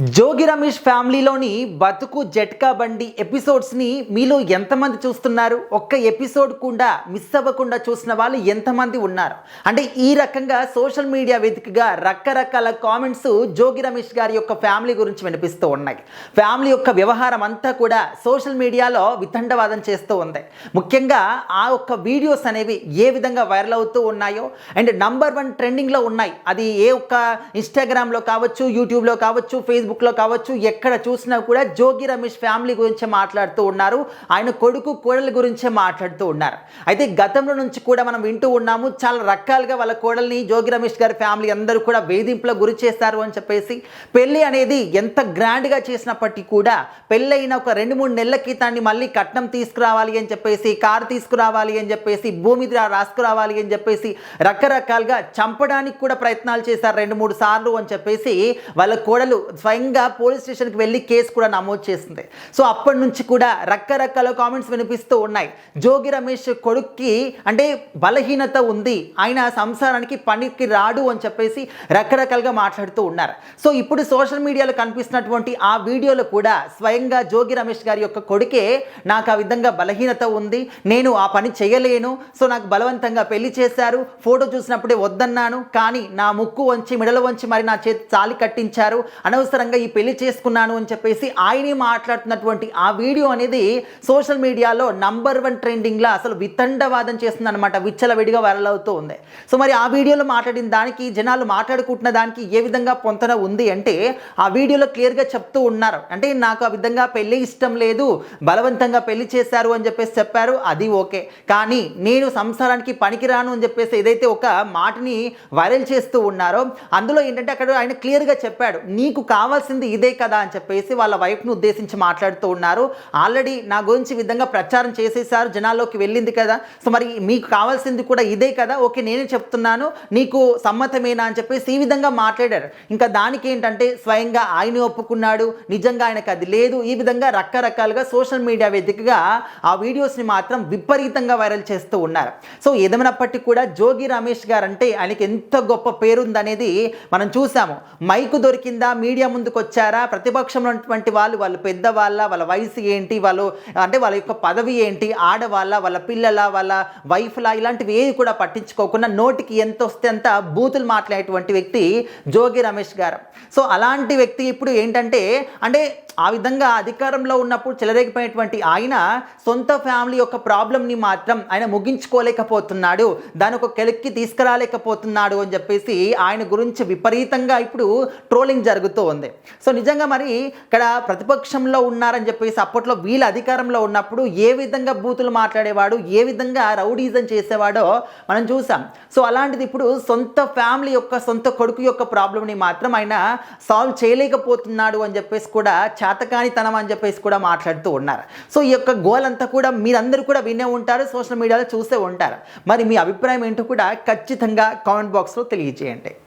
జోగి రమేష్ ఫ్యామిలీలోని బతుకు జట్కా బండి ఎపిసోడ్స్ని మీలో ఎంతమంది చూస్తున్నారు? ఒక్క ఎపిసోడ్ కూడా మిస్ అవ్వకుండా చూసిన వాళ్ళు ఎంతమంది ఉన్నారు? అంటే ఈ రకంగా సోషల్ మీడియా వేదికగా రకరకాల కామెంట్స్ జోగి రమేష్ గారి యొక్క ఫ్యామిలీ గురించి వినిపిస్తూ ఉన్నాయి. ఫ్యామిలీ యొక్క వ్యవహారం అంతా కూడా సోషల్ మీడియాలో వితండవాదం చేస్తూ ఉంది. ముఖ్యంగా ఆ ఒక్క వీడియోస్ అనేవి ఏ విధంగా వైరల్ అవుతూ ఉన్నాయో అండ్ నంబర్ 1 ట్రెండింగ్లో ఉన్నాయి. అది ఏ ఒక్క ఇన్స్టాగ్రామ్లో కావచ్చు, యూట్యూబ్లో కావచ్చు, ఫేస్బుక్లో కావచ్చు, ఎక్కడ చూసినా కూడా జోగి రమేష్ ఫ్యామిలీ గురించే మాట్లాడుతూ ఉన్నారు. ఆయన కొడుకు కోడల గురించే మాట్లాడుతూ ఉన్నారు. అయితే గతంలో నుంచి కూడా మనం వింటూ ఉన్నాము, చాలా రకాలుగా వాళ్ళ కోడల్ని జోగి రమేష్ గారి ఫ్యామిలీ అందరూ కూడా వేధింపులకు గురి చేస్తారు అని చెప్పేసి, పెళ్ళి అనేది ఎంత గ్రాండ్గా చేసినప్పటికీ కూడా పెళ్ళైన ఒక 2-3 నెలల క్రితాన్ని మళ్ళీ కట్నం తీసుకురావాలి అని చెప్పేసి, కారు తీసుకురావాలి అని చెప్పేసి, భూమి రాసుకురావాలి అని చెప్పేసి రకరకాలుగా చంపడానికి కూడా ప్రయత్నాలు చేశారు 2-3 సార్లు అని చెప్పేసి వాళ్ళ కోడలు స్వయంగా పోలీస్ స్టేషన్కి వెళ్ళి కేసు కూడా నమోదు చేసింది. సో అప్పటి నుంచి కూడా రకరకాల కామెంట్స్ వినిపిస్తూ ఉన్నాయి. జోగి రమేష్ కొడుక్కి అంటే బలహీనత ఉంది, ఆయన సంసారానికి పనికి రాడు అని చెప్పేసి రకరకాలుగా మాట్లాడుతూ ఉన్నారు. సో ఇప్పుడు సోషల్ మీడియాలో కనిపిస్తున్నటువంటి ఆ వీడియోలో కూడా స్వయంగా జోగి రమేష్ గారి యొక్క కొడుకే నాకు ఆ విధంగా బలహీనత ఉంది, నేను ఆ పని చేయలేను, సో నాకు బలవంతంగా పెళ్లి చేశారు, ఫోటో చూసినప్పుడే వద్దన్నాను, కానీ నా ముక్కు వంచి మెడలు వంచి మరి నా చేతి తాళి కట్టించారు, అనవసరంగా ఈ పెళ్లి చేసుకున్నాను అని చెప్పేసి ఆయనే మాట్లాడుతున్నటువంటి ఆ వీడియో అనేది సోషల్ మీడియాలో నంబర్ 1 ట్రెండింగ్లో అసలు వితండవాదం చేస్తుంది అనమాట. విచ్చలవిడిగా వైరల్ అవుతూ ఉంది. సో మరి ఆ వీడియోలో మాట్లాడిన దానికి, జనాలు మాట్లాడుకుంటున్న దానికి ఏ విధంగా పొంతన ఉంది అంటే, ఆ వీడియోలో క్లియర్గా చెప్తూ ఉన్నారు. అంటే నాకు ఆ విధంగా పెళ్లి ఇష్టం లేదు, బలవంతంగా పెళ్లి చేశారు అని చెప్పేసి చెప్పారు, అది ఓకే, కానీ నేను సంసారానికి పనికిరాను అని చెప్పేసి ఏదైతే ఒక మాటని వైరల్ చేస్తూ ఉన్నారో అందులో ఏంటంటే అక్కడ ఆయన క్లియర్గా చెప్పాడు, నీకు కావాల్సింది ఇదే కదా అని చెప్పేసి వాళ్ళ వైఫ్ను ఉద్దేశించి మాట్లాడుతూ ఉన్నారు. ఆల్రెడీ నా గురించి విధంగా ప్రచారం చేసేసారు, జనాల్లోకి వెళ్ళింది కదా, సో మరి మీకు కావాల్సింది కూడా ఇదే కదా, ఓకే నేనే చెప్తున్నాను, నీకు సమ్మతమేనా అని చెప్పేసి ఈ విధంగా మాట్లాడారు. ఇంకా దానికి ఏంటంటే స్వయంగా ఆయన ఒప్పుకున్నాడు, నిజంగా ఆయనకు అది లేదు, ఈ విధంగా రకరకాలుగా సోషల్ మీడియా వేదికగా ఆ వీడియోస్ని మాత్రం విపరీతంగా వైరల్ చేస్తూ ఉన్నారు. సో ఏదేమైనప్పటికీ కూడా జోగి రమేష్ గారు అంటే ఆయనకి ఎంత గొప్ప పేరుందనేది మనం చూసాము. మైకు దొరికిందా, మీడియా ముందుకు వచ్చారా, ప్రతిపక్షంలో ఉన్నటువంటి వాళ్ళ పెద్దవాళ్ళ, వాళ్ళ వయసు ఏంటి, వాళ్ళ యొక్క పదవి ఏంటి, ఆడవాళ్ళ, వాళ్ళ పిల్లల, వాళ్ళ వైఫ్లా, ఇలాంటివి ఏది కూడా పట్టించుకోకుండా నోటికి ఎంత వస్తే అంత బూతులు మాట్లాడేటువంటి వ్యక్తి జోగి రమేష్ గారు. సో అలాంటి వ్యక్తి ఇప్పుడు ఏంటంటే అంటే ఆ విధంగా అధికారంలో ఉన్నప్పుడు చెలరేగిపోయినటువంటి ఆయన సొంత ఫ్యామిలీ యొక్క ప్రాబ్లంని మాత్రం ఆయన ముగించుకోలేకపోతున్నాడు, దాని ఒక కెలక్కి తీసుకురాలేకపోతున్నాడు అని చెప్పేసి ఆయన గురించి విపరీతంగా ఇప్పుడు ట్రోలింగ్ జరుగుతూ ఉంది. సో నిజంగా మరి ఇక్కడ ప్రతిపక్షంలో ఉన్నారని చెప్పేసి అప్పట్లో వీళ్ళ అధికారంలో ఉన్నప్పుడు ఏ విధంగా బూతులు మాట్లాడేవాడు, ఏ విధంగా రౌడీజం చేసేవాడో మనం చూసాం. సో అలాంటిది ఇప్పుడు సొంత ఫ్యామిలీ యొక్క, సొంత కొడుకు యొక్క ప్రాబ్లంని మాత్రం ఆయన సాల్వ్ చేయలేకపోతున్నాడు అని చెప్పేసి కూడా చేతకానితనం అని చెప్పేసి కూడా మాట్లాడుతూ ఉన్నారు. సో ఈ యొక్క గోల్ అంతా కూడా మీరందరూ కూడా వినే ఉంటారు, సోషల్ మీడియాలో చూసే ఉంటారు. మరి మీ అభిప్రాయం ఏంటో కూడా ఖచ్చితంగా కామెంట్ బాక్స్లో తెలియజేయండి.